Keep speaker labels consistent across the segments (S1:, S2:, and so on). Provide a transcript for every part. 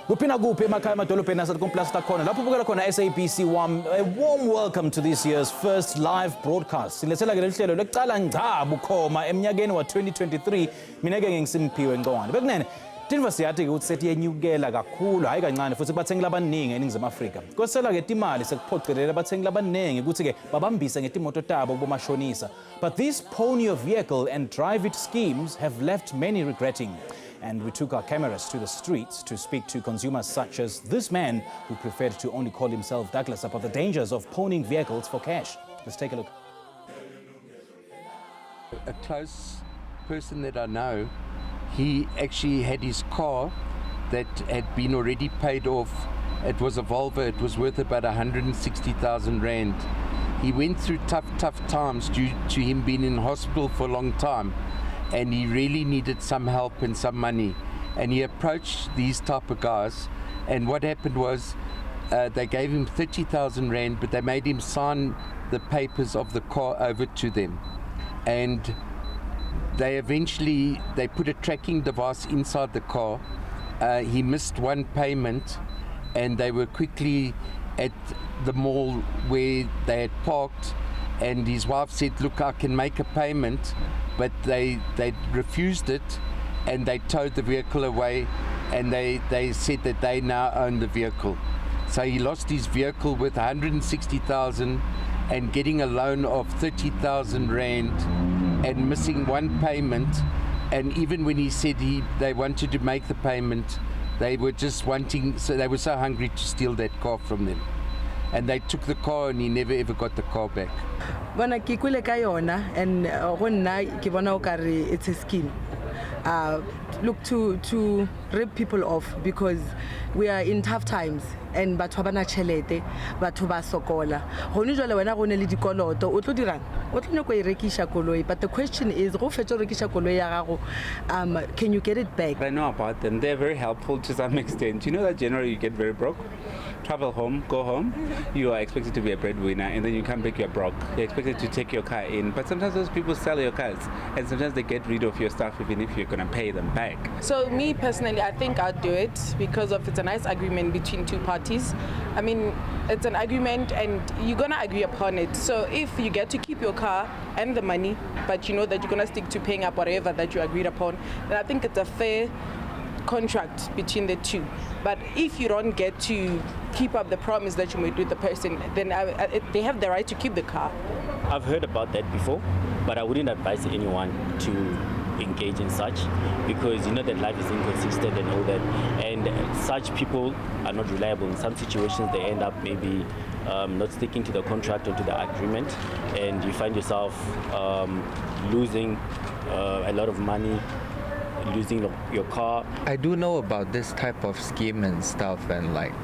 S1: Kupina kuphi emakhaya emadolobheni asekomplasi takhona lapho ubukela khona SABC 1. A warm welcome to this year's first live broadcast. Silethela ke lehlelo lokucala ngca bukhoma eminyakeni wa 2023. Mina ke ngiSimphiwe Ncongwane. Bekunene Tinva siyathi ukuthi setiyenyukela kakhulu hayi kancane futhi kubathengi labaningi eNingizimu Afrika. Kwesela ke imali sekuphoqelela abathengi labaningi ukuthi ke babambise ngetimoto tabo kubomashonisa. But this pony a vehicle and drive it schemes have left many regretting. And we took our cameras to the streets to speak to consumers such as this man who preferred to only call himself Douglas about the dangers of pawning vehicles for cash. Let's take a look.
S2: A close person that I know, he actually had his car that had been already paid off. It was a Volvo, it was worth about 160,000 Rand. He went through tough times due to him being in hospital for a long time. And he really needed some help and some money. And he approached these type of guys. And what happened was they gave him 30,000 Rand, but they made him sign the papers of the car over to them. And they put a tracking device inside the car. He missed one payment, and they were quickly at the mall where they had parked. And his wife said, look, I can make a payment. But they refused it, and they towed the vehicle away, and they said that they now own the vehicle. So he lost his vehicle with 160,000 and getting a loan of 30,000 Rand and missing one payment. And even when he said they wanted to make the payment, they were just wanting, so they were so hungry to steal that car from them. And they took the car and he never ever got the car back.
S3: Bona ke kwile ka yona and go nna ke bona o kare it's a scheme. Look to rip people off because we are in tough times and batho ba na chelete batho ba sokola gone jwale wena go ne le dikoloto o tlo dirang o tlo go irekisha koloi, but the question is go fetsa rekisha koloi ya gago can you get it back?
S4: I know about them. They're very helpful to some extent. You know that generally you get very broke, travel home, go home, you are expected to be a breadwinner, and then you come back, you're broke. You're expected to take your car in, but sometimes those people sell your cars, and sometimes they get rid of your stuff even if you're going to pay them back.
S5: So me personally, I think I'd do it because of it's a nice agreement between two parties. I mean, it's an agreement and you're going to agree upon it. So if you get to keep your car and the money, but you know that you're going to stick to paying up whatever that you agreed upon, then I think it's a fair contract between the two. But if you don't get to keep up the promise that you made with the person, then they have the right to keep the car.
S6: I've heard about that before, but I wouldn't advise anyone to engage in such because you know that life is inconsistent and all that, and such people are not reliable. In some situations they end up maybe not sticking to the contract or to the agreement, and you find yourself losing a lot of money, losing your car.
S7: I do know about this type of scheme and stuff, and like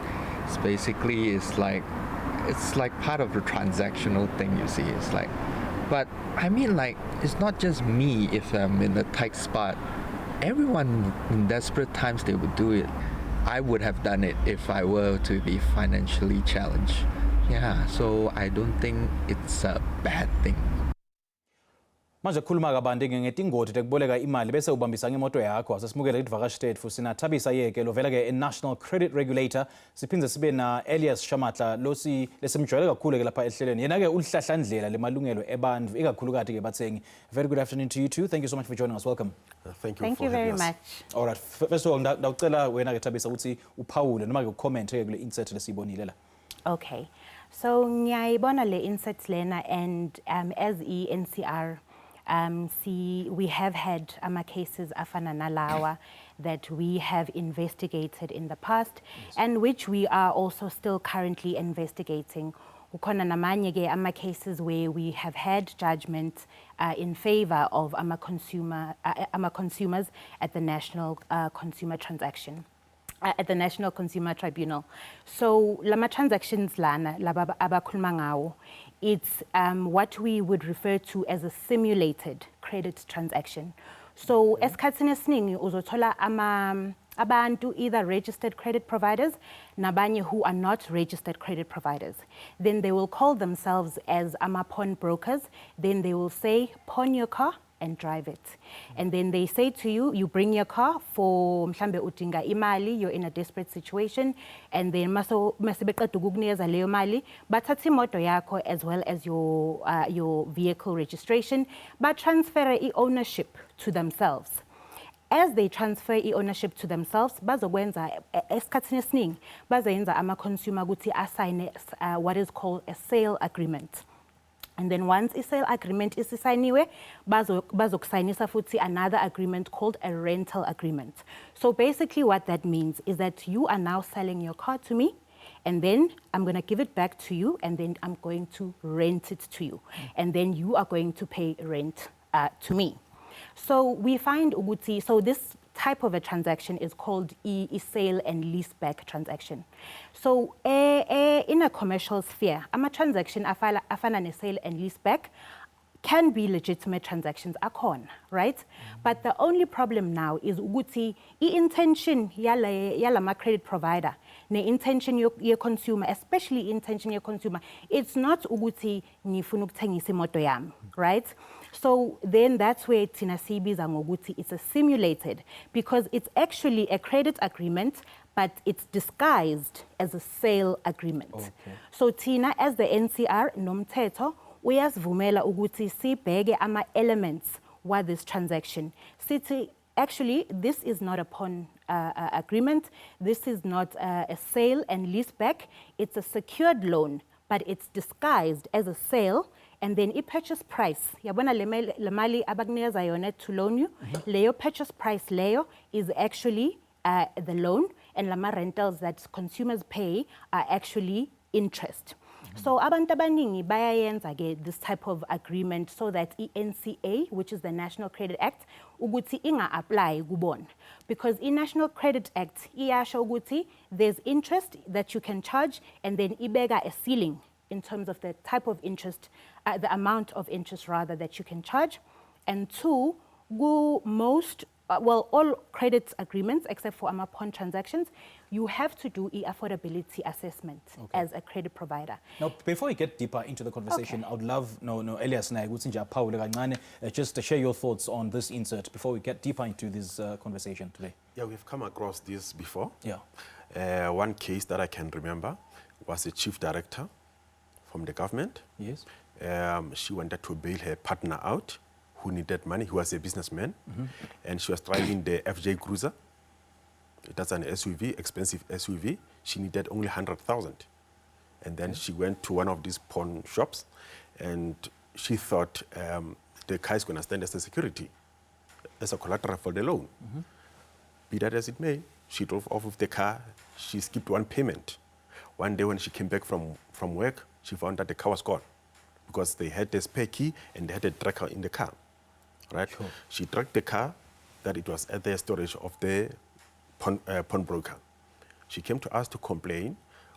S7: it's basically it's like part of the transactional thing, you see. It's like, but I mean, like, it's not just me if I'm in a tight spot. Everyone in desperate times, they would do it. I would have done it if I were to be financially challenged. Yeah, so I don't think it's a bad thing.
S1: Manje khuluma kabanti ngetingoti tekuboleka imali bese ubambisa ngemoto yakho asesimukele idvakashi tetfu sina Thabisa Yeke lovela ke National Credit Regulator siphindze sibe na Elias Shamatla lesimjwayele kakhulu ke lapha ehlelweni yena ke ulihlahlandlela lemalungelo ebantfu ikakhulukati ke bathengi. Very good afternoon to you too. Thank you so much for joining us. Welcome.
S8: Thank you very much.
S1: All right, first of all ndawucela wena ke Thabisa ukuthi uphawule noma ke ucomment ke kule insert lesibonile la.
S8: Okay. So ngiyayibona le insert lena, and as NCR we have had cases afana nalawa that we have investigated in the past, yes, and which we are also still currently investigating. Ukhona namanye ke cases where we have had judgment in favor of consumers at the National Consumer Transaction at the National Consumer Tribunal. So lama transactions lana laba abakhuluma ngawo, it's what we would refer to as a simulated credit transaction. So esikhathini esiningi uzothola abantu either registered credit providers nabanye who are not registered credit providers. Then they will call themselves as pawn brokers. Then they will say, pawn your car and drive it. And then they say to you, you bring your car for mhlambe udinga imali, you're in a desperate situation, and then masebeqeda ukukunikeza leyo mali, bathatha imoto yakho as well as your vehicle registration, but transfer ownership to themselves. As they transfer ownership to themselves, bazokwenza esikhathini esiningi bazenza ama-consumer ukuthi assign what is called a sale agreement. And then once a sale agreement is signed, bazokusayinisa futhi another agreement called a rental agreement. So basically what that means is that you are now selling your car to me, and then I'm going to give it back to you, and then I'm going to rent it to you. And then you are going to pay rent to me. So we find ukuthi, so this type of a transaction is called a sale and leaseback transaction. So in a commercial sphere, a transaction afana ne sale and leaseback can be legitimate transactions akhona, right? But the only problem now is ukuthi intention yala ma credit provider, ne intention your consumer, especially intention your consumer, it's not ukuthi ngifuna ukuthengisa imoto yami, right? So then that's where Tina sibiza ngokuthi it's a simulated, because it's actually a credit agreement, but it's disguised as a sale agreement. Okay. So Tina, as the NCR nomthetho, uyasivumela ukuthi sibheke ama elements wa this transaction. Sithi actually this is not a pawn agreement, this is not a sale and leaseback, it's a secured loan, but it's disguised as a sale. And then purchase price, yabona le mali abakunikeza yona to loan you, leyo purchase price leyo is actually the loan, and lama rentals that consumers pay are actually interest. So abantu abaningi bayayenza ke this type of agreement so that NCA, which is the National Credit Act, ukuthi inga apply kubona, because National Credit Act iyasho ukuthi there's interest that you can charge, and then ibeka a ceiling in terms of the type of interest, the amount of interest rather that you can charge. And two, all credit agreements except for pawn transactions, you have to do affordability assessment as a credit provider.
S1: Now, before we get deeper into the conversation, I would love Elias just to share your thoughts on this insert before we get deeper into this conversation today.
S9: Yeah, we've come across this before.
S1: Yeah.
S9: One case that I can remember was a chief director from the government.
S1: Yes.
S9: She wanted to bail her partner out who needed money. He was a businessman, and she was driving the FJ Cruiser. That's an SUV, expensive SUV. She needed only 100,000. And then she went to one of these pawn shops, and she thought the car is going to stand as a security, as a collateral for the loan. Be that as it may, she drove off with the car. She skipped one payment. One day when she came back from work, she found that the car was gone, because they had the spare key and they had a tracker in the car, right? Sure. She tracked the car, that it was at the storage of the pawnbroker. She came to us to complain.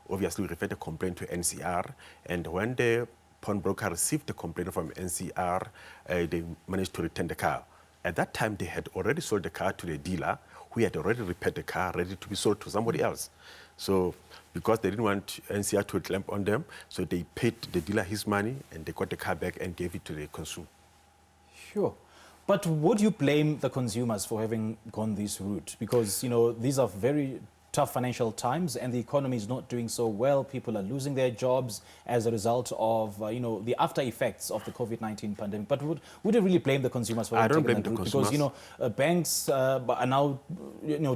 S9: Obviously, we referred the complaint to NCR, and when the pawnbroker received the complaint from NCR, they managed to return the car. At that time, they had already sold the car to the dealer, who had already repaired the car, ready to be sold to somebody else. So, because they didn't want NCR to clamp on them, so they paid the dealer his money, and they got the car back and gave it to the consumer.
S1: Sure. But would you blame the consumers for having gone this route? Because, these are very tough financial times, and the economy is not doing so well. People are losing their jobs as a result of, the after effects of the COVID-19 pandemic. But would you really blame the consumers for
S9: I don't
S1: taking
S9: blame
S1: that
S9: the
S1: route?
S9: consumers.
S1: Because, banks are now,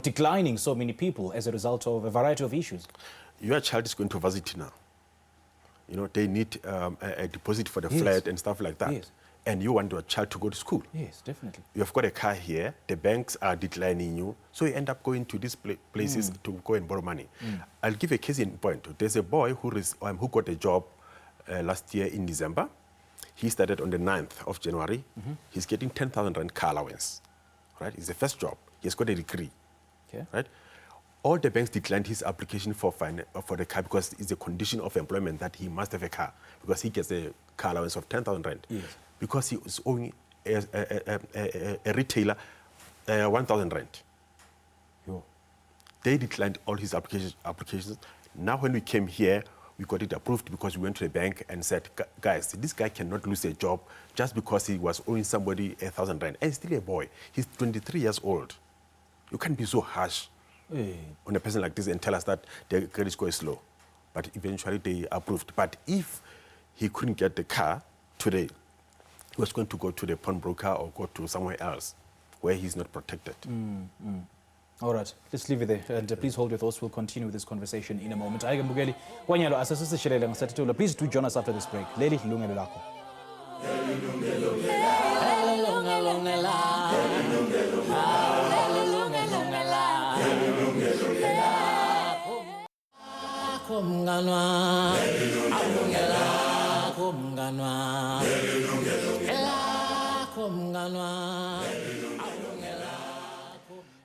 S1: declining so many people as a result of a variety of issues.
S9: Your child is going to varsity now. They need a deposit for the flat and stuff like that.
S1: Yes.
S9: And you want your child to go to school.
S1: Yes, definitely.
S9: You have got a car here, the banks are declining you, so you end up going to these places to go and borrow money. I'll give a case in point. There's a boy who got a job last year in December. He started on the 9th of January. He's getting 10,000 rand car allowance, right? It's the first job. He's got a degree,
S1: Okay.
S9: right? all the banks declined his application for the car because it's a condition of employment that he must have a car because he gets a car allowance of 10,000 rand.
S1: Yes.
S9: Because he was owing a retailer 1,000 rand.
S1: Yo.
S9: They declined all his applications. Now when we came here, we got it approved because we went to the bank and said, guys, this guy cannot lose a job just because he was owing somebody 1,000 rand. And he's still a boy. He's 23 years old. You can't be so harsh on a person like this and tell us that their credit score is low. But eventually they approved. But if he couldn't get the car today, he was going to go to the pawnbroker or go to somewhere else where he's not protected.
S1: All right, let's leave it there. And please hold your thoughts. We'll continue this conversation in a moment. Hayi ke mbukeli, kwanyalo asasisishiyele ngasathethulo. Please do join us after this break. Leli Yilungelo Lakho.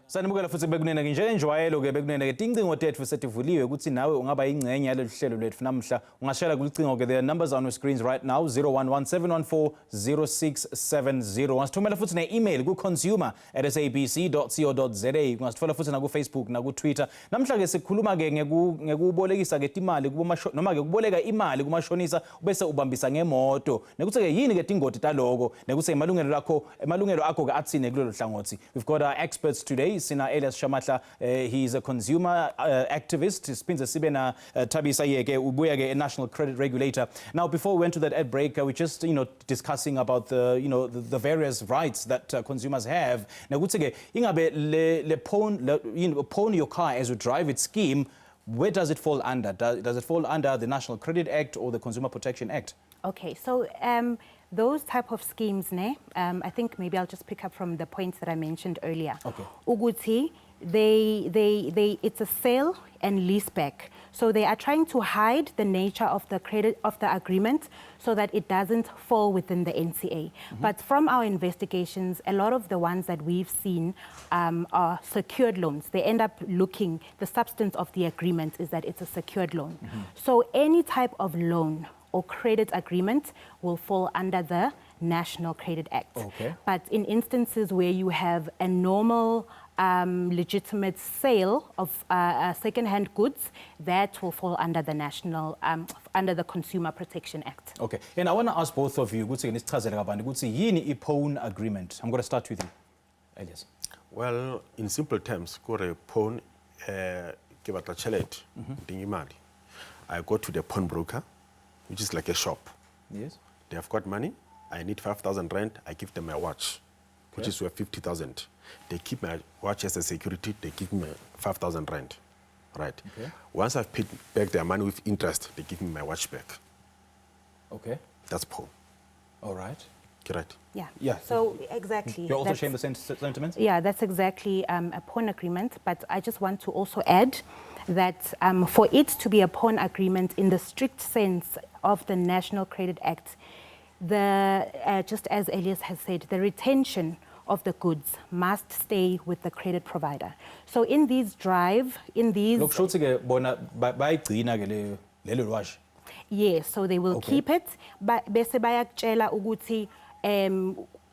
S1: Sanibukela futhi bekunene njengenjwayelo ke bekunene ke tincingo tethu setivuliwe ukuthi nawe ungaba ingcenye yalolu hlelo lethu namhla ungashela kulicingo ke the numbers on your screens right now 0117140670 ungasithumela futhi ne-email ku-consumer@sabc.co.za ungasithola futhi na ku-Facebook na ku-Twitter namhla ke sikhuluma ke ngekubolekisa ke imali noma ke kuboleka imali kumashonisa bese ubambisa ngemoto nekuthi ke yini ke tingoti taloko nekuthi emalungelo akho ke athine kulolu hlangothi. We've got our experts today. Sina Elias Shamatla, he's a consumer activist. Spinza sibe na Thabisa Yeke, ubuya ke National Credit Regulator. Now, before we went to that ad break, we're just discussing about the various rights that consumers have. Now, kutsike ingabe le pawn your car as you drive it scheme. Where does it fall under? Does it fall under the National Credit Act or the Consumer Protection Act?
S8: Okay, so those type of schemes, I think maybe I'll just pick up from the points that I mentioned earlier.
S1: Okay.
S8: Uguti, it's a sale and leaseback. So they are trying to hide the nature of the credit of the agreement so that it doesn't fall within the NCA. But from our investigations, a lot of the ones that we've seen are secured loans. They end up looking, the substance of the agreement is that it's a secured loan. So any type of loan or credit agreement will fall under the National Credit Act.
S1: Okay.
S8: But in instances where you have a normal legitimate sale of second-hand goods, that will fall under the under the Consumer Protection Act.
S1: Okay, and I want to ask both of you, yini i-pawn agreement? I'm going to start with you, Elias.
S9: Well, in simple terms, a pawn, I go to the pawnbroker, which is like a shop.
S1: Yes.
S9: They have got money. I need 5,000 rand. I give them my watch, which is worth 50,000. They keep my watch as a security. They give me 5,000 rand. Right.
S1: Okay.
S9: Once I've paid back their money with interest, they give me my watch back.
S1: Okay.
S9: That's pawn.
S1: All right.
S9: Correct.
S8: Yeah.
S1: Yeah.
S8: So exactly.
S1: You also share the sentiments?
S8: Yeah, that's exactly a pawn agreement. But I just want to also add that for it to be a pawn agreement in the strict sense of the National Credit Act, just as Elias has said, the retention of the goods must stay with the credit provider. So in these yes, so they will keep it, but bese bayakutshela ukuthi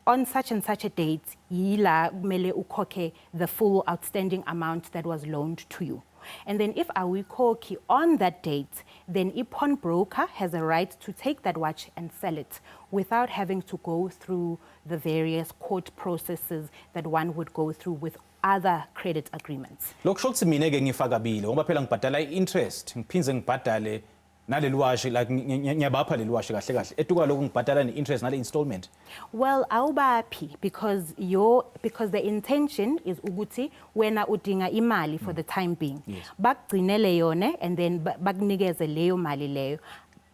S8: on such and such a date yila kumele ukhokhe the full outstanding amount that was loaned to you. And then if awukhokhi on that date, then a pawnbroker has a right to take that watch and sell it without having to go through the various court processes that one would go through with other credit agreements.
S1: Lokusho mina ke ngifakabile ngoba phela ngibhadala i-interest ngiphinze ngibhadale naleli washi like ngiyabapha leli washi kahle kahle etuka lokhu ngibhadala ne-interest nale installment.
S8: Well, awubaphi because the intention is ukuthi wena udinga imali for the time being.
S1: Yes.
S8: Bakugcinele yone and then bakunikeze leyo mali leyo.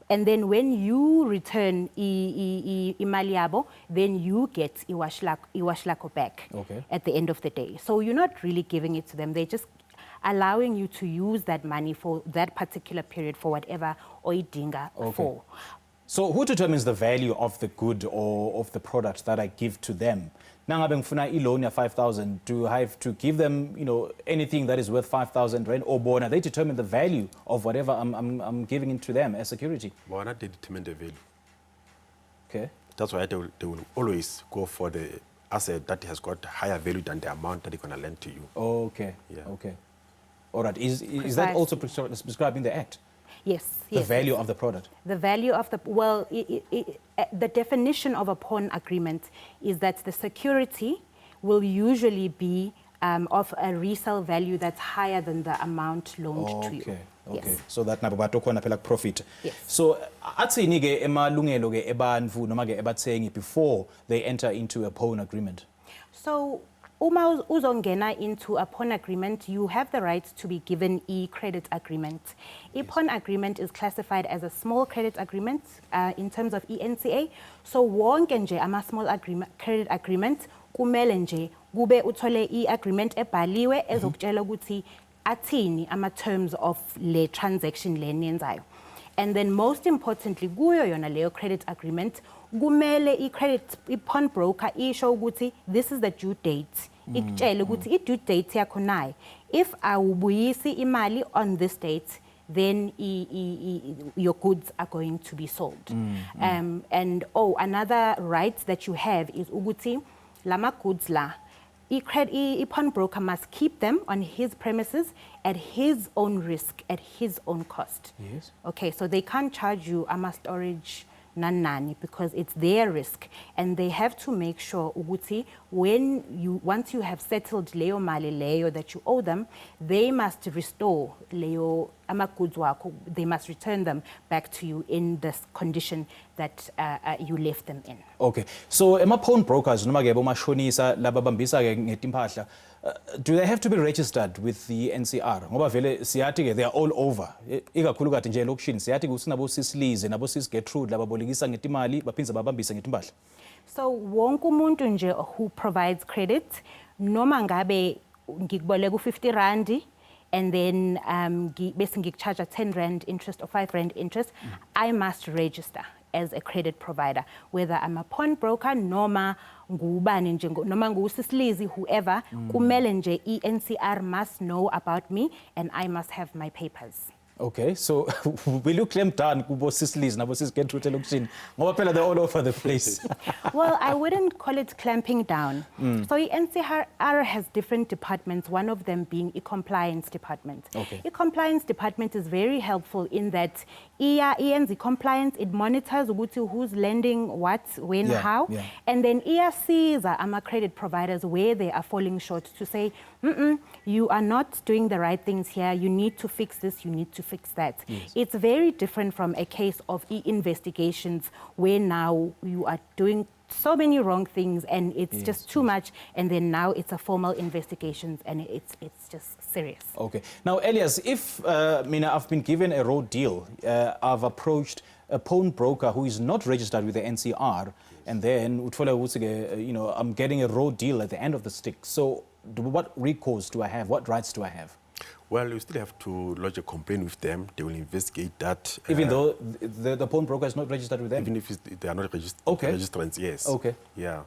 S8: And then when you return imali yabo, then you get iwash lako back at the end of the day. So you're not really giving it to them. They're just allowing you to use that money for that particular period for whatever oidinga for.
S1: So who determines the value of the good or of the product that I give to them? Nangabe ngifuna i-loan ya 5,000, do I have to give them, anything that is worth 5,000 rand or bona? They determine the value of whatever I'm giving into them as security.
S9: Bona, they determine the value.
S1: Okay.
S9: That's why they will always go for the asset that has got higher value than the amount that they're going to lend to you.
S1: Okay.
S9: Yeah.
S1: Okay. All right. Is that also prescribed in the Act?
S8: Yes.
S1: The value of the product?
S8: The value of the, well, the definition of a pawn agreement is that the security will usually be of a resale value that's higher than the amount loaned to you.
S1: Okay.
S8: Yes.
S1: So that nabo batokhona phela profit.
S8: Yes.
S1: So athini ke emalungelo ke ebantfu noma ke ebathengi before they enter into a pawn agreement?
S8: So uma uzongena into a pawn agreement, you have the right to be given a credit agreement. A pawn agreement is classified as a small credit agreement in terms of ENCA. So wonke nje ama small credit agreement kumele nje kube uthole i-agreement ebhaliwe ezokutshela ukuthi athini ama terms of le transaction le niyenzayo. And then most importantly, kuyo yona leyo credit agreement, kumele i-pawn broker isho ukuthi this is the due date. Ikutshele ukuthi i-due date yakho nayi. If awubuyisi imali on this date, then your goods are going to be sold. And another right that you have is ukuthi lama goods la, i-pawn broker must keep them on his premises at his own risk, at his own cost.
S1: Yes.
S8: Okay, so they can't charge you ama storage nani because it's their risk, and they have to make sure ukuthi once you have settled leyo mali leyo that you owe them, they must restore leyo ama goods wako. They must return them back to you in this condition that you left them in.
S1: Okay. So ema pawn brokers noma ke bomashonisa laba bambisa ke ngetimpahla, do they have to be registered with the NCR? Ngoba vele siyathi ke they are all over. Ikakhulu kade nje lokushini siyathi kusinabo sisilize nabo sis Gertrude laba bolekisa ngetimali baphinza babambise ngetimpahla.
S8: So wonke umuntu nje who provides credit, noma ngabe ngikuboleka u50 rand and then bese ngikucharge 10 rand interest or 5 rand interest, I must register as a credit provider, whether I'm a pawn broker noma ngubani nje noma ngusisilizi, whoever, kumele nje i-NCR must know about me and I must have my papers.
S1: Okay, so will you clamp down kubo sisilizi nabo sis Gertrude lokushini ngoba phela they're all over the place?
S8: Well, I wouldn't call it clamping down. So NCR has different departments, one of them being a compliance department.
S1: Okay.
S8: A compliance department is very helpful in that the compliance, it monitors who's lending what, when, how, and then sees ama credit providers where they are falling short to say, you are not doing the right things here, you need to fix this, you need to fix that. Yes. It's very different from a case of investigations where now you are doing so many wrong things and it's just too much, and then now it's a formal investigations and it's just serious. Okay.
S1: Now, Elias, if I've been given a road deal, I've approached a pawn broker who is not registered with the NCR, and then I'm getting a road deal at the end of the stick. So what recourse do I have? What rights do I have?
S9: Well, you still have to lodge a complaint with them. They will investigate that.
S1: Even though the pawn broker is not registered with them?
S9: Even if they are not registrants, yes.
S1: Okay.
S9: Yeah.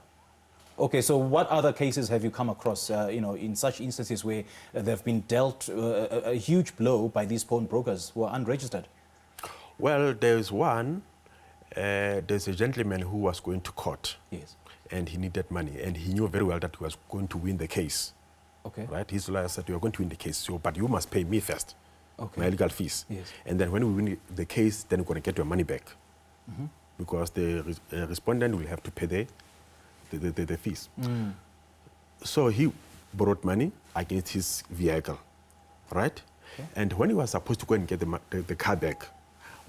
S1: Okay, so what other cases have you come across, in such instances where they've been dealt a huge blow by these pawn brokers who are unregistered?
S9: Well, there's one. There's a gentleman who was going to court.
S1: Yes.
S9: And he needed money, and he knew very well that he was going to win the case.
S1: Okay.
S9: Right? His lawyer said, you are going to win the case, but you must pay me first.
S1: Okay.
S9: My legal fees.
S1: Yes.
S9: And then when we win the case, then we're going to get your money back. Because the respondent will have to pay the fees. So he borrowed money against his vehicle, right? Okay. And when he was supposed to go and get the car back,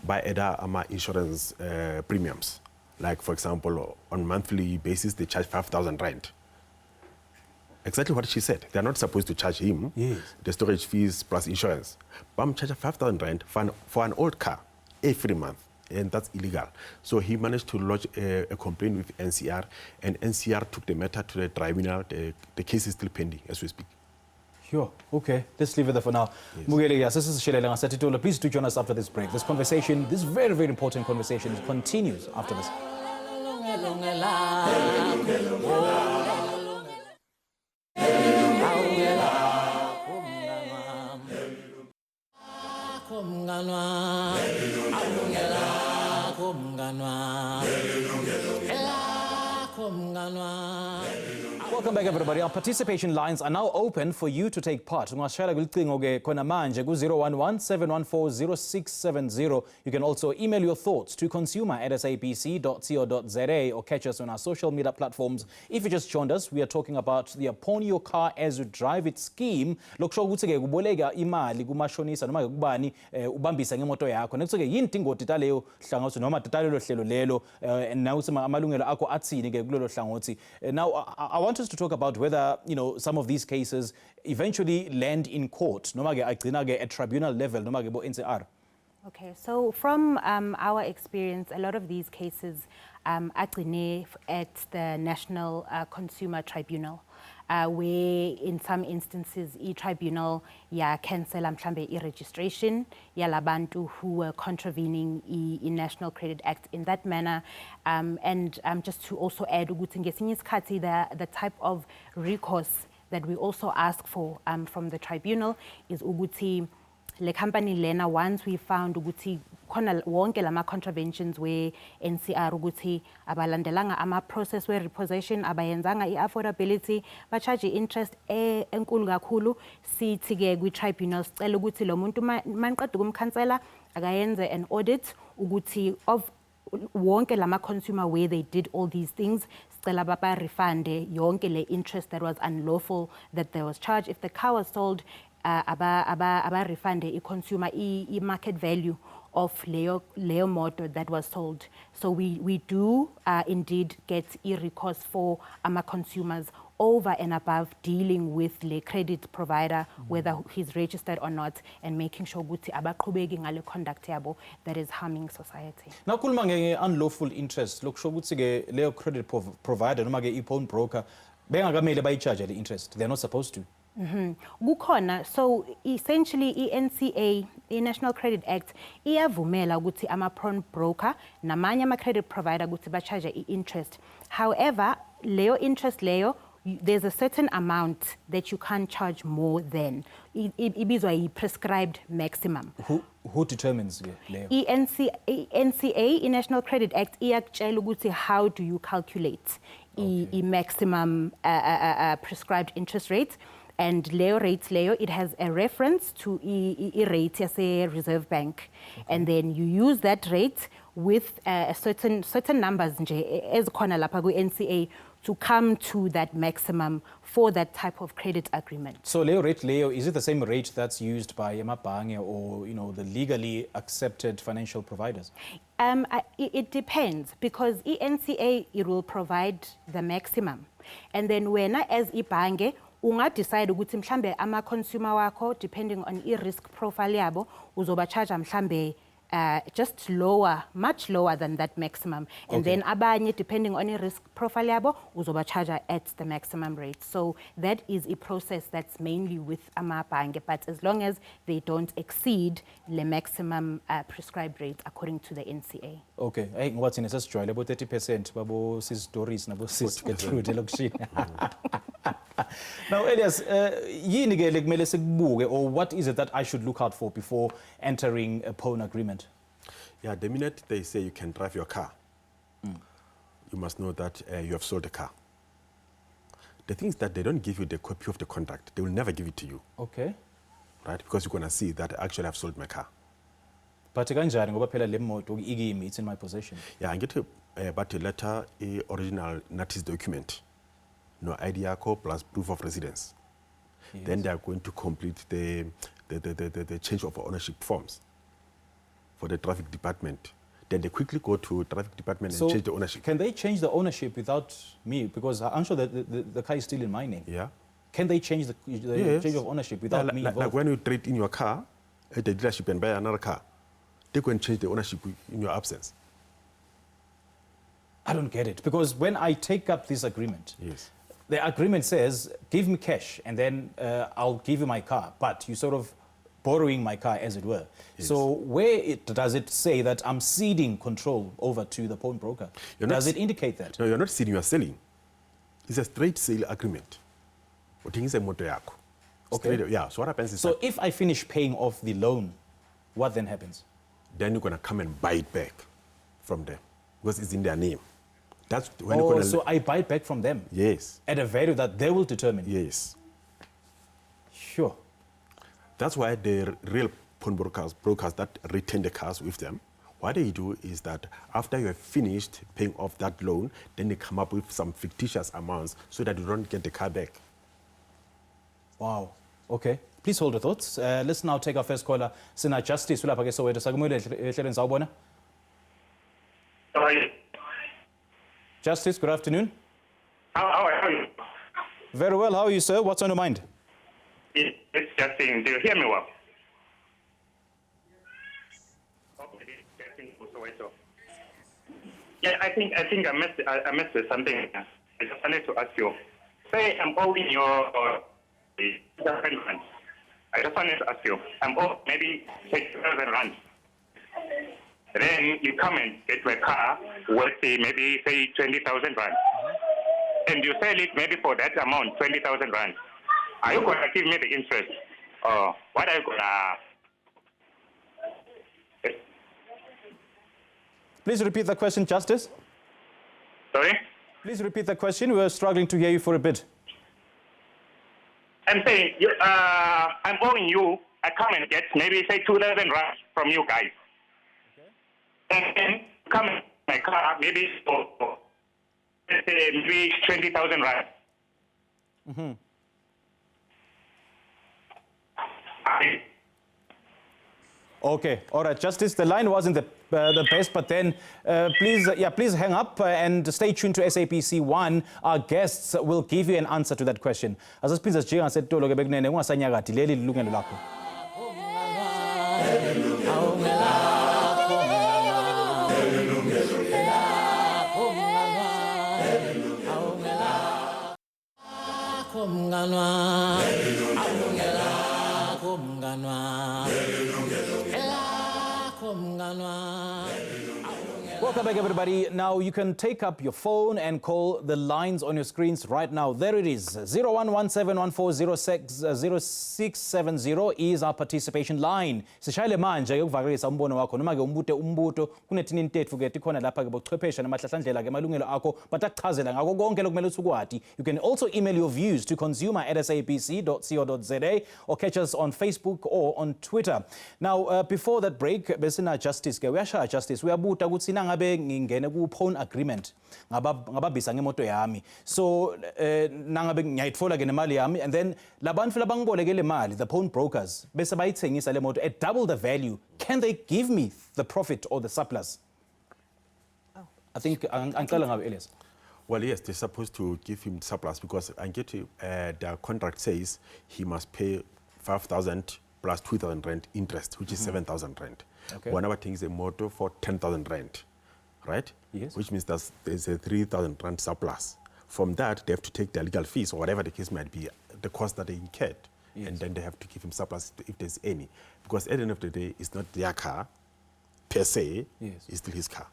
S9: by other insurance premiums, like for example, on monthly basis, they charge 5,000 rand. Exactly what she said. They're not supposed to charge him the storage fees plus insurance. But I'm charging 5,000 rand for an old car every month, and that's illegal. So he managed to lodge a complaint with NCR, and NCR took the matter to the tribunal. The case is still pending as we speak.
S1: Sure. Okay, let's leave it there for now. Mugele, yes, this is Shelela Ngasatitola. Please do join us after this break. This conversation, this very, very important conversation continues after this. Welcome back, everybody. Our participation lines are now open for you to take part. Ungashayela kulicingo ke khona manje ku-011-714-0670. You can also email your thoughts to consumer@sabc.co.za or catch us on our social media platforms. If you just joined us, we are talking about the Upon Your Car As You Drive It scheme. Lokusho ukuthi ke kuboleka imali kumashonisa noma kubani ubambisa ngemoto yakho. Nekuthi ke yini ingoti taleyo hlangothi noma talelo hlelo lelo na uthi amalungelo akho athini ke kulelo hlangothi. Now I want us to talk about whether, you know, some of these cases eventually land in court, noma ke agcina ke at tribunal level, noma ke bo NCR.
S8: Okay, so from our experience, a lot of these cases agcine at the National Consumer Tribunal, where in some instances, tribunal cancel mhlambe registration yalabantu who were contravening the National Credit Act in that manner. And just to also add, the type of recourse that we also ask for from the tribunal is uguti le company lena, once we found ukuthi khona wonke lama contraventions where NCR ukuthi abalandelanga ama process we repossession, abayenzanga i-affordability, ba-charge interest enkulu kakhulu, sithi ke kwi-tribunal sicela ukuthi lo muntu maniqeda ukumkhansela akayenze an audit ukuthi of wonke lama consumer where they did all these things, sicela baba refunde yonke le interest that was unlawful that there was charged. If the car was sold, aba refund consumer market value of Leo motor that was sold. So we do indeed get recourse for our consumers over and above dealing with the credit provider, whether he's registered or not, and making sure ukuthi abaqhubeki ngale conduct yabo that is harming society.
S1: Now kuluma nge unlawful interest, lokusho ukuthi ke Leo credit provider noma ke i-pawn broker bengakamele bayicharge the interest. They're not supposed to.
S8: Kukhona, so essentially NCA, the National Credit Act, iyavumela ukuthi ama-pawn broker namanye ama-credit provider ukuthi ba-charge i-interest. However, leyo interest leyo, there's a certain amount that you can't charge more than. Ibizwa i-prescribed maximum.
S1: Who determines leyo?
S8: NCA, National Credit Act, iyakutshela ukuthi how do you calculate maximum prescribed interest rate. And Leo rates Leo, it has a reference to rate as a Reserve Bank. And then you use that rate with certain numbers as khona lapha ku NCA to come to that maximum for that type of credit agreement.
S1: So Leo rate Leo, is it the same rate that's used by Emabhange or, you know, the legally accepted financial providers?
S8: It depends, because NCA, it will provide the maximum. And then when as ibhange unga decide ukuthi mhlambe ama consumer wakho, depending on risk profile yabo, uzoba charge mhlambe just lower, much lower than that maximum. And then abanye, depending on risk profile yabo, uzoba charge at the maximum rate. So that is a process that's mainly with amabhange, but as long as they don't exceed the maximum prescribed rate according to the NCA.
S1: Okay, hey, what's in essence, about 30%, babo sis stories, nabo sis get through the luxury. Now, Elias, or what is it that I should look out for before entering a pawn agreement?
S9: Yeah, the minute they say you can drive your car, you must know that you have sold a car. The thing is that they don't give you the copy of the contract. They will never give it to you.
S1: Okay.
S9: Right? Because you're going to see that actually I've sold my car.
S1: But it's in my possession.
S9: Yeah, I get but a letter, a original notice document. No ID plus proof of residence. Yes. Then they are going to complete the change of ownership forms for the traffic department. Then they quickly go to traffic department and change the ownership.
S1: Can they change the ownership without me? Because I'm sure that the car is still in my name.
S9: Yeah.
S1: Can they change the change of ownership without me involved?
S9: Like when you trade in your car at the dealership and buy another car, they can change the ownership in your absence.
S1: I don't get it. Because when I take up this agreement,
S9: yes,
S1: the agreement says, give me cash and then I'll give you my car, but you sort of borrowing my car, as it were.
S9: Yes.
S1: So where does it say that I'm ceding control over to the pawnbroker? Does it indicate that?
S9: No, you're not ceding, you're selling. It's a straight sale agreement. Uthengisa imoto yakho.
S1: Okay.
S9: Straight, yeah, so what happens is
S1: So
S9: that
S1: if I finish paying off the loan, what then happens?
S9: then you're going to come and buy it back from them because it's in their name. That's when you're going to...
S1: So I buy it back from them?
S9: Yes.
S1: At a value that they will determine?
S9: Yes.
S1: Sure.
S9: That's why the real brokers that retain the cars with them, what they do is that after you have finished paying off that loan, then they come up with some fictitious amounts so that you don't get the car back.
S1: Wow. Okay. Please hold your thoughts. Let's now take our first caller. Sina Justice, ulapha ke Soweto. Sakumele ehlelweni sawubona.
S10: Sorry.
S1: Justice, good afternoon.
S10: How are you?
S1: Very well. How are you, sir? What's on your mind?
S10: It's Justin. Do you hear me well? Okay, Justin from Soweto. Yeah, I think I missed something. I just wanted to ask you. Say I'm owing your rent. I just wanted to ask you. I'm owed maybe 6,000 rand. Then you come and get a car worth maybe say 20,000 rand. And you sell it maybe for that amount, 20,000 rand. Are you going to give me the interest? Or what are you going to...
S1: Please repeat the question, Justice.
S10: Sorry?
S1: Please repeat the question. We were struggling to hear you for a bit.
S10: I'm saying, I'm owing you, I come and get maybe say 2,000 rand from you guys. Okay. And then come in my car, maybe for let's say maybe 20,000 rand.
S1: Mm-hmm. Okay, all right, Justice, the line wasn't the best, but then please hang up and stay tuned to SABC 1. Our guests will give you an answer to that question. As I speak, as Jay said, Tolo ke bekunene ungasanyakati leli Yilungelo Lakho. Welcome back, everybody. Now you can take up your phone and call the lines on your screens right now. There it is. 0117140670 is our participation line. Sishayele manje ukuvakalisa umbono wakho noma ke umbute umbuto kunethi intetfu ke tikhona lapha ke bochwepheshe namahlahlandlela ke malungelo akho batachazela ngako konke lokumele usukwati. You can also email your views to consumer@sabc.co.za or catch us on Facebook or on Twitter. Now before that break besina Justice ke uyashaya Justice uyabuta ukuthi nangabe ngingene ku pawn agreement ngababisa ngemoto yami, so nangabe ngiyayitfola ke nemali yami, and then labantu labangibolekele mali, the pawn brokers, bese bayithengisa le moto at double the value, can they give me the profit or the surplus? I think angicela ngabe Elias.
S9: Well, yes, they're supposed to give him surplus because the contract says he must pay 5,000 plus 2,000 rand interest, which is 7,000 rand.
S1: Okay.
S9: Whenever things a motor for 10,000 rand, right?
S1: Yes.
S9: Which means there's a 3,000 rand surplus. From that, they have to take their legal fees or whatever the case might be, the cost that they incurred,
S1: Yes.
S9: and then they have to give him surplus if there's any. Because at the end of the day, it's not their car per se,
S1: Yes.
S9: it's still his car.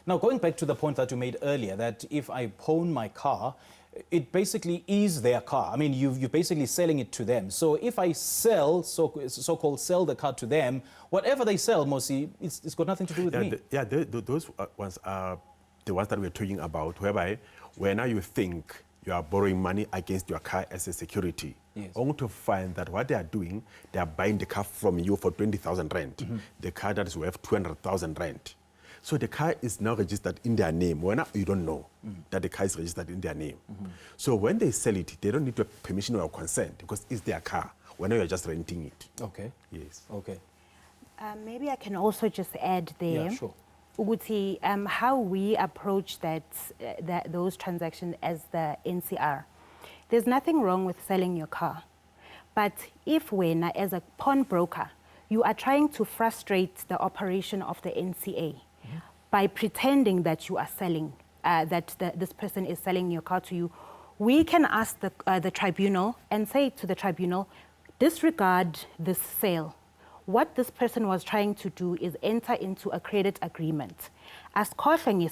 S1: Now, going back to the point that you made earlier, that if I pawn my car, it basically is their car. I mean, you're basically selling it to them. So if I sell, so-called sell the car to them, whatever they sell, mostly, it's got nothing to do with me.
S9: Those ones are the ones that we're talking about, whereby when now you think you are borrowing money against your car as a security,
S1: Yes.
S9: only to find that what they are doing, they are buying the car from you for 20,000 rand, the car that is worth 200,000 rand. So the car is now registered in their name. When you don't know that the car is registered in their name. So when they sell it, they don't need your permission or consent because it's their car. When you're just renting it.
S1: Okay.
S9: Yes.
S1: Okay.
S8: Maybe I can also just add there.
S1: Yeah, sure.
S8: Uguti, how we approach those transactions as the NCR. There's nothing wrong with selling your car. But if when, as a pawnbroker, you are trying to frustrate the operation of the NCA by pretending that you are selling, this person is selling your car to you, we can ask the tribunal and say to the tribunal, disregard this sale. What this person was trying to do is enter into a credit agreement. As Koshang,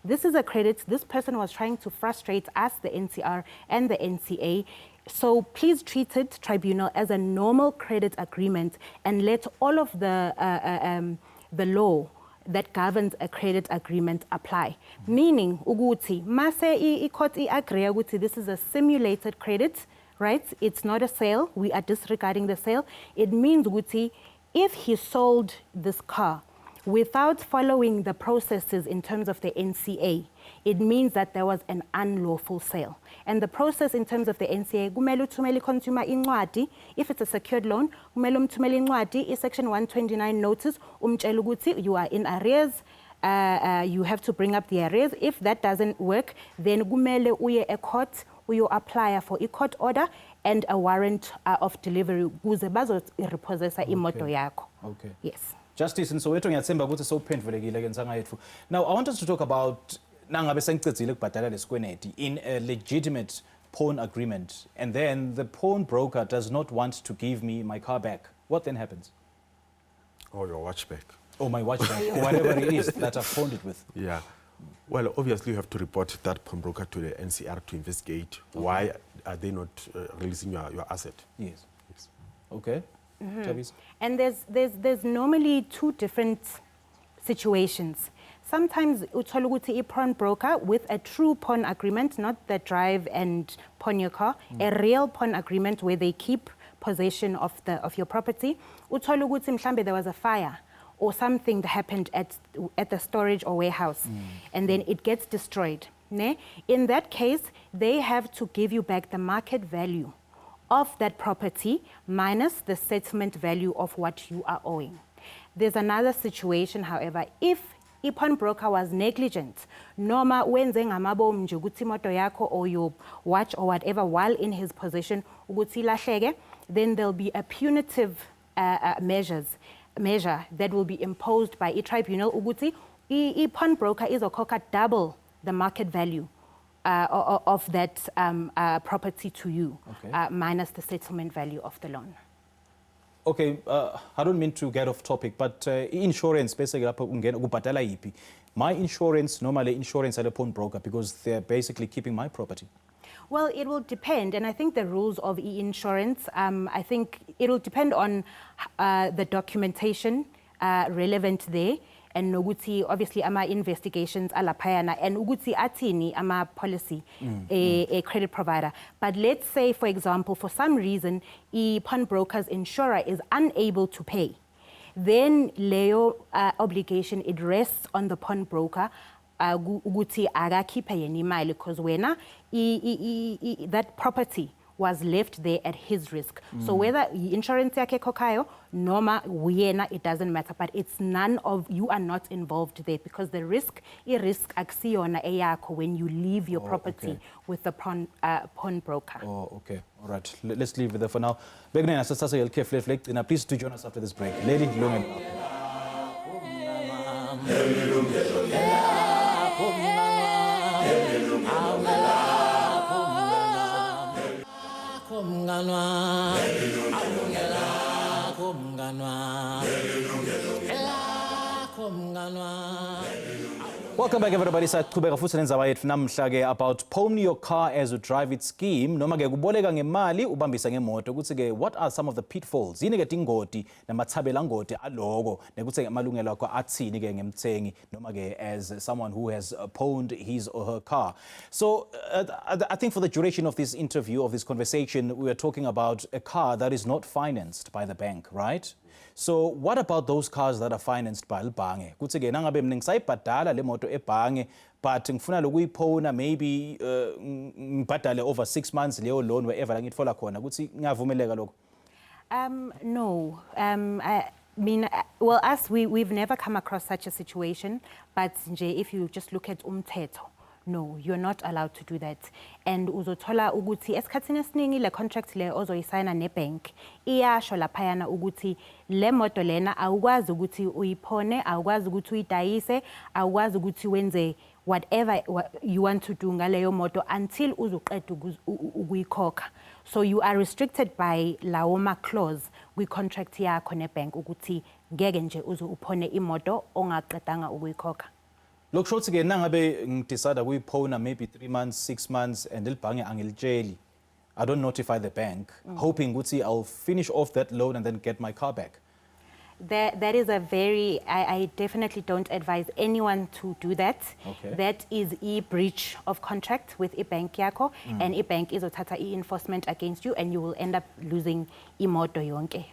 S8: this is a credit, this person was trying to frustrate us, the NCR and the NCA. So please treat it, tribunal, as a normal credit agreement and let all of the law that governs a credit agreement apply. Meaning, uguti, mase I court agree uguti, this is a simulated credit, right? It's not a sale. We are disregarding the sale. It means, uguti, if he sold this car without following the processes in terms of the NCA, it means that there was an unlawful sale. And the process in terms of the NCA, kumele uthumele consumer incwadi, if it's a secured loan, kumele umthumele incwadi, is section 129 notice, umtshela ukuthi you are in arrears, you have to bring up the arrears. If that doesn't work, then kumele uye a court, uyo apply for a court order and a warrant of delivery, kuze bazorepossessa imoto yakho.
S1: Okay.
S8: Yes.
S1: Justice, and so we're talking about so painful. Now, I want us to talk about in a legitimate pawn agreement, and then the pawn broker does not want to give me my car back. What then happens?
S9: Or your watch back.
S1: Or my watch back, or whatever it is that I've pawned it with.
S9: Yeah. Well, obviously you have to report that pawnbroker to the NCR to investigate why are they not releasing your asset.
S1: Yes. Okay. Thabisa?
S8: And there's normally two different situations. Sometimes uthola ukuthi a pawn broker with a true pawn agreement, not the drive and pawn your car, a real pawn agreement where they keep possession of your property. Uthola ukuthi mhlambe there was a fire or something that happened at the storage or warehouse, and then it gets destroyed. Ne? In that case, they have to give you back the market value of that property minus the settlement value of what you are owing. There's another situation, however, if a pawnbroker was negligent, noma wenze ngamabo nje ukuthi imoto yakho or your watch or whatever while in his possession ukuthi lahleke, then there'll be a punitive measure that will be imposed by a tribunal ukuthi a pawnbroker izokhokha double the market value of that property to you, minus the settlement value of the loan.
S1: Okay, I don't mean to get off topic, but insurance, basically, my insurance, normally insurance at a pawnbroker, because they're basically keeping my property.
S8: Well, it will depend, and I think the rules of e-insurance, I think it will depend on the documentation relevant there, and noguti obviously ama investigations alaphayana, and uguti atini ama policy a credit provider. But let's say, for example, for some reason, a pawnbroker's insurer is unable to pay, then leo obligation, it rests on the pawnbroker uguti agakhiphe yena imali, because wena that property was left there at his risk. So whether insurance yake khokhayo noma uyena, it doesn't matter, but it's none of you are not involved there, because the risk aksiyona eyakho when you leave your property with the pawnbroker.
S1: Oh, okay. All right. Let's leave it there for now. Begnena sasa Yeke reflect. Now please do join us after this break. Lady Yilungelo Welcome back, everybody. Saqhubeka futhi nendaba yethu namhla ke about pawn your car as you drive it scheme, noma ke kuboleka ngemali ubambisa ngemoto, ukuthi ke what are some of the pitfalls, yini ke tingoti namathabela ngoti aloko, nekuthi amalungelo akho athini ke ngemthengi noma ke as someone who has pawned his or her car. So I think for the duration of this interview, of this conversation, we are talking about a car that is not financed by the bank, right? So what about those cars that are financed by ibhange? Kuthi ke nangabe mina ngisayibhadala le moto ebhange, but ngifuna lokuyiphona maybe ngibhadale over 6 months leyo loan wherever la ngitfola khona, kuthi ngiyavumeleka lokho?
S8: No. I mean, well, we've never come across such a situation, but nje, if you just look at umthetho, no, you're not allowed to do that. And uzothola uguti esikhathini esiningi le contract le ozoyisayina nebank iyasho laphayana uguti le moto lena awukwazi ukuthi uyiphone, awukwazi ukuthi uyidayise, awukwazi ukuthi wenze whatever you want to do ngaleyo moto until uzuqeda ukuyikhokha. So you are restricted by lawo clause kwi-contract yakho nebank ukuthi ngeke nje uze uphone imoto ongaqedanga ukuyikhokha.
S1: Look, short again, nangabe ngidecide kuyiphona maybe 3 months, 6 months, and ilibhange angilitsheli. I don't notify the bank, hoping ukuthi I'll finish off that loan and then get my car back.
S8: That is a very, I definitely don't advise anyone to do that.
S1: Okay.
S8: That is a breach of contract with a bank yako, and a bank is othatha enforcement against you, and you will end up losing imoto yonke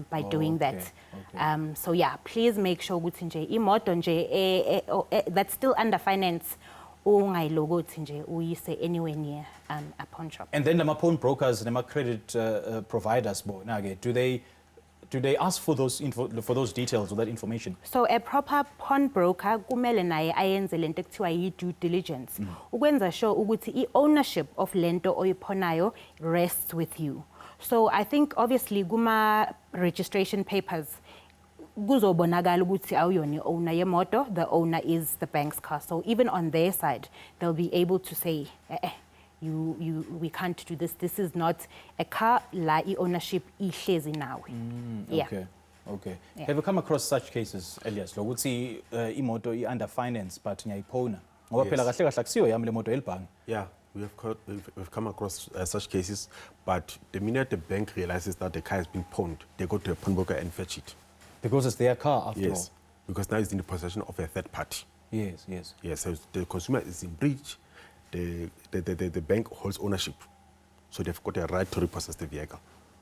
S8: by doing that.
S1: Okay.
S8: So yeah, please make sure ukuthi nje imoto nje that's still under finance ungayilokothi nje uyise anywhere near a pawn shop.
S1: And then the pawn brokers and the credit providers, do they ask for those details or that information?
S8: So a proper pawn broker kumele naye ayenze lento ekuthiwa yi-due diligence. Ukwenza sure ukuthi i-ownership of lento oyiphonayo rests with you. So I think obviously kuma registration papers kuzobonakala ukuthi awuyona owner yemoto, the owner is the bank's car. So even on their side, they'll be able to say, we can't do this. This is not a car, la ownership ihlezi nawe. Yeah.
S1: Okay.
S8: Yeah.
S1: Have you come across such cases, Elias? Lokuthi imoto under finance but ngiyayiphona. Ngoba phela kahle kahle akusiyo yami le moto elibhange.
S9: Yeah, we've come across such cases, but the minute the bank realizes that the car has been pawned, they go to a pawnbroker and fetch it.
S1: Because it's their car after all.
S9: Yes, because now it's in the possession of a third party.
S1: Yes.
S9: Yes, so the consumer is in breach. The bank holds ownership, so they've got a right to repossess the vehicle.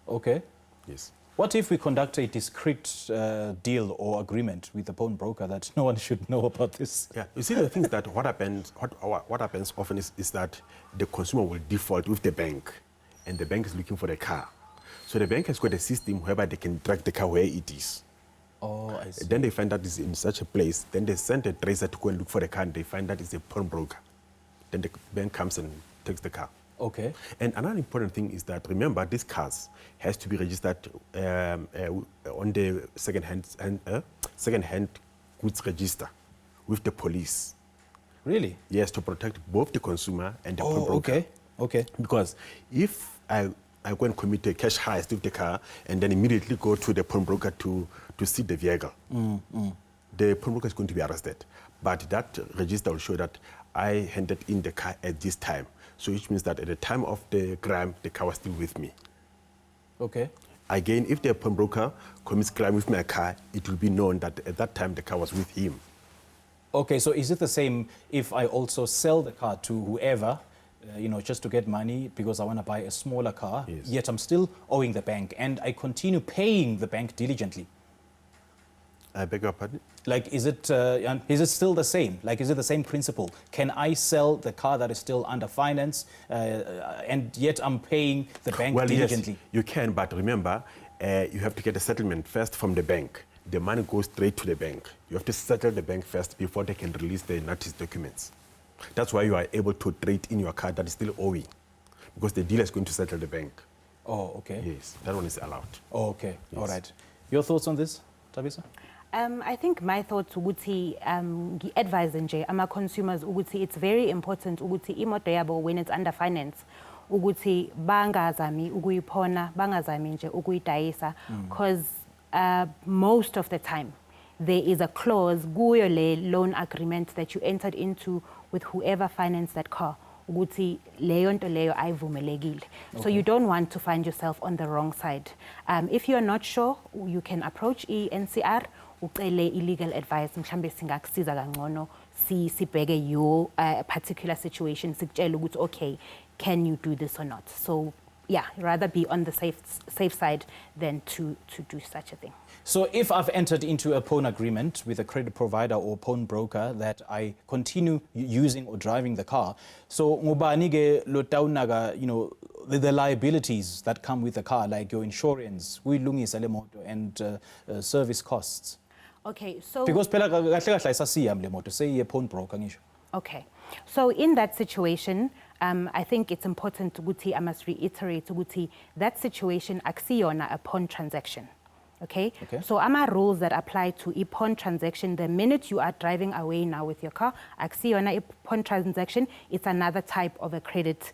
S1: Okay.
S9: Yes.
S1: What if we conduct a discreet deal or agreement with the pawn broker that no one should know about this?
S9: Yeah, you see the things that what happens often is that the consumer will default with the bank, and the bank is looking for the car. So the bank has got a system whereby they can track the car where it is.
S1: Oh, I see.
S9: Then they find that it's in such a place. Then they send a tracer to go and look for the car, and they find that it's a pawn broker. Then the bank comes and takes the car.
S1: Okay.
S9: And another important thing is that, remember, these cars has to be registered on the second-hand goods register with the police.
S1: Really?
S9: Yes, to protect both the consumer and the pawn broker.
S1: Okay.
S9: Because if I go and commit a cash heist with the car and then immediately go to the pawn broker to see the vehicle, the pawn broker is going to be arrested. But that register will show that I handed in the car at this time. So which means that at the time of the crime, the car was still with me.
S1: Okay.
S9: Again, if the pawn broker commits crime with my car, it will be known that at that time the car was with him.
S1: Okay, so is it the same if I also sell the car to whoever, just to get money because I want to buy a smaller car,
S9: Yes.
S1: yet I'm still owing the bank and I continue paying the bank diligently?
S9: I beg your pardon?
S1: Like, is it still the same? Like, is it the same principle? Can I sell the car that is still under finance and yet I'm paying the bank diligently?
S9: Yes, you can, but remember, you have to get a settlement first from the bank. The money goes straight to the bank. You have to settle the bank first before they can release the notice documents. That's why you are able to trade in your car that is still owing, because the dealer is going to settle the bank.
S1: Oh, okay.
S9: Yes, that one is allowed.
S1: Oh, okay.
S9: Yes.
S1: All right. Your thoughts on this, Thabisa?
S8: I think my thoughts ukuthi advise nje ama consumers ukuthi it's very important ukuthi imoto yabo when it's under finance ukuthi bangazami ukuyiphona bangazami nje ukuyidayisa because most of the time there is a clause kuyo le loan agreement that you entered into with whoever financed that car ukuthi leyo nto leyo ayivumelekile. So you don't want to find yourself on the wrong side. If you are not sure, you can approach NCR ucele illegal advice mhlambe singakusiza kangcono sibheke your particular situation sikutshela ukuthi okay, can you do this or not? So yeah, rather be on the safe side than to do such a thing.
S1: So if I've entered into a pawn agreement with a credit provider or pawn broker that I continue using or driving the car, so ngubani ke lotawunaga, the liabilities that come with the car, like your insurance, kuyilungisa le moto, and service costs.
S8: Okay, so
S1: Because phela kahle kahle ayisasiya le moto seyiye pawn broker ngisho.
S8: okay, so in that situation, I think it's important ukuthi I must reiterate ukuthi that situation akusiyona a pawn transaction. Okay?
S1: Okay.
S8: So ama rules that apply to a pawn transaction, the minute you are driving away now with your car, a pawn transaction, it's another type of a credit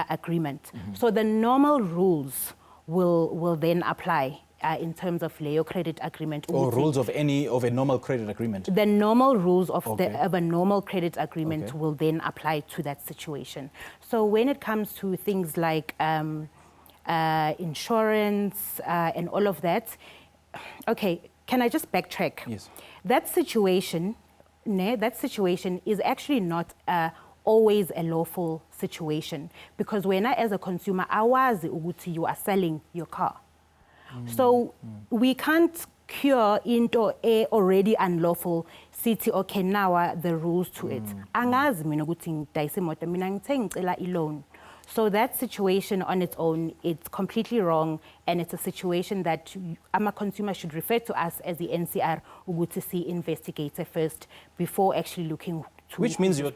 S8: agreement. So the normal rules will then apply in terms of Leo credit agreement.
S1: Or rules of a normal credit agreement.
S8: The normal rules of,
S1: Okay.
S8: of a normal credit agreement
S1: Okay.
S8: will then apply to that situation. So when it comes to things like insurance and all of that, okay, can I just backtrack?
S1: Yes.
S8: That situation is actually not always a lawful situation, because when as a consumer, awazi ukuthi you are selling your car. So we can't cure into a already unlawful city. Okay, now the rules to it. Angazi mina ukuthi ngidayisa imoto, mina ngithe ngicela i-loan. So that situation on its own, it's completely wrong, and it's a situation that a consumer should refer to us as the NCR ukuthi investigator first before actually looking to.
S1: Which means
S8: your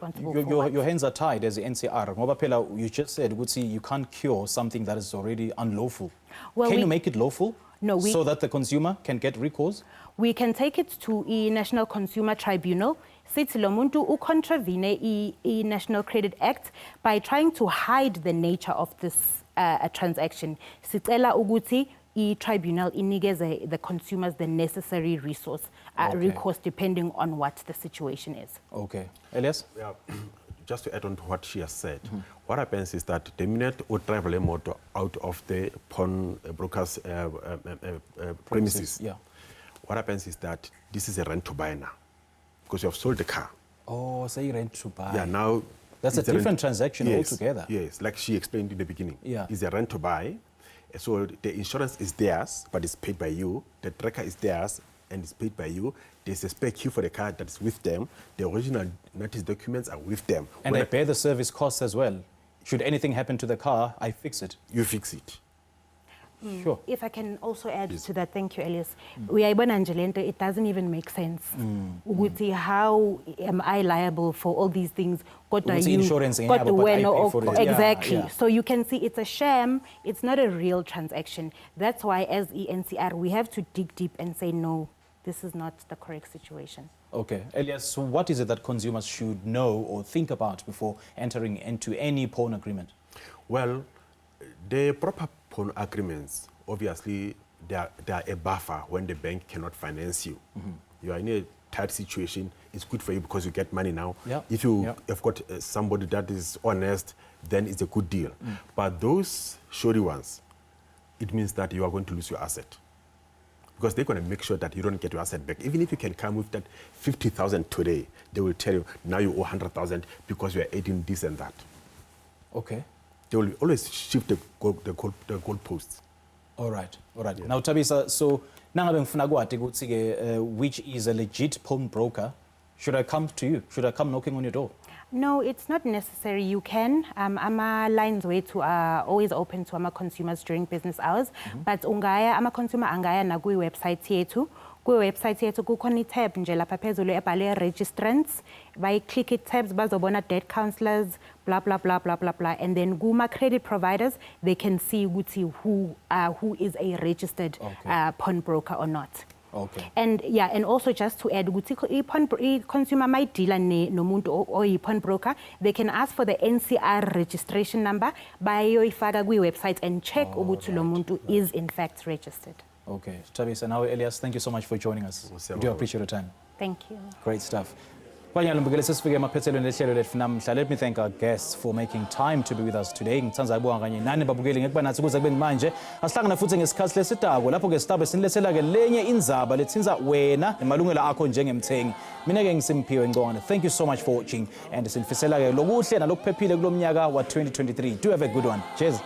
S1: your hands are tied as the NCR. Ngoba phela, you just said you can't cure something that is already unlawful.
S8: Well,
S1: can you make it lawful?
S8: No,
S1: so that the consumer can get recourse?
S8: We can take it to a National Consumer Tribunal. Sithi lo muntu ucontrevene i National Credit Act by trying to hide the nature of this transaction. Sicela ukuthi i-tribunal inikeze the consumers the necessary recourse depending on what the situation is.
S1: Okay. Elias?
S9: Yeah. Just to add on to what she has said, what happens is that the minute we travel a motor out of the pawn broker's premises,
S1: Yeah.
S9: what happens is that this is a rent to buy now, because you have sold the car.
S1: Oh, say rent to buy.
S9: Yeah, now
S1: that's a
S9: it's
S1: different transaction
S9: yes,
S1: altogether.
S9: Yes, like she explained in the beginning.
S1: Yeah.
S9: It's a rent to buy. So the insurance is theirs, but it's paid by you. The tracker is theirs, and it's paid by you. There's a spare key for the car that's with them. The original notice documents are with them.
S1: And they pay the service costs as well. Should anything happen to the car, I fix it.
S9: You fix it.
S1: Sure.
S8: If I can also add to that, thank you, Elias. It doesn't even make sense. How am I liable for all these things?
S1: Insurance
S8: exactly.
S1: Yeah.
S8: So you can see it's a sham. It's not a real transaction. That's why as ENCR, we have to dig deep and say, no, this is not the correct situation.
S1: Okay. Elias, so what is it that consumers should know or think about before entering into any pawn agreement?
S9: Well, the proper pawn agreements, obviously, they are a buffer when the bank cannot finance you. You are in a tight situation. It's good for you because you get money now.
S1: Yeah.
S9: If you have got somebody that is honest, then it's a good deal. But those showy ones, it means that you are going to lose your asset, because they're going to make sure that you don't get your asset back. Even if you can come with that 50,000 today, they will tell you, now you owe 100,000 because you are adding this and that.
S1: Okay.
S9: They will always shift the goalposts.
S1: All right. Yeah. Now, Thabisa, so which is a legit pawn broker, should I come to you? Should I come knocking on your door?
S8: No, it's not necessary. You can. Ama lines wethu are always open to our consumers during business hours. But ungaya ama consumer angaya na kui website yetu. Kui website yetu kukhona tab nje lapha phezulu ebhale registrants. By click it tabs bazobona debt counselors, blah blah blah blah blah blah. And then kuma credit providers, they can see who is a registered pawn broker or not.
S1: Okay.
S8: And yeah, and also just to add, consumer might deal nomuntu or pawn broker, they can ask for the NCR registration number by your website and check ukuthi lo muntu is in fact registered.
S1: Okay. Thabisa, now Elias, thank you so much for joining us. We do appreciate your time.
S8: Thank you.
S1: Great stuff. Let me thank our guests for making time to be with us today. Ngithanza ukubonga kanye nani babukeli ngekuba nathi kuze kube manje. Asihlangana futhi ngesikhathi lesitako lapho ke sitabe sinilethela ke lenye indzaba lethinza wena nemalungelo akho njengemthengi. Mina ke ngiSimphiwe Ncongwane. Thank you so much for watching, and sinifisela ke lokuhle nalokuphephile kulomnyaka wa 2023. Do have a good one. Cheers.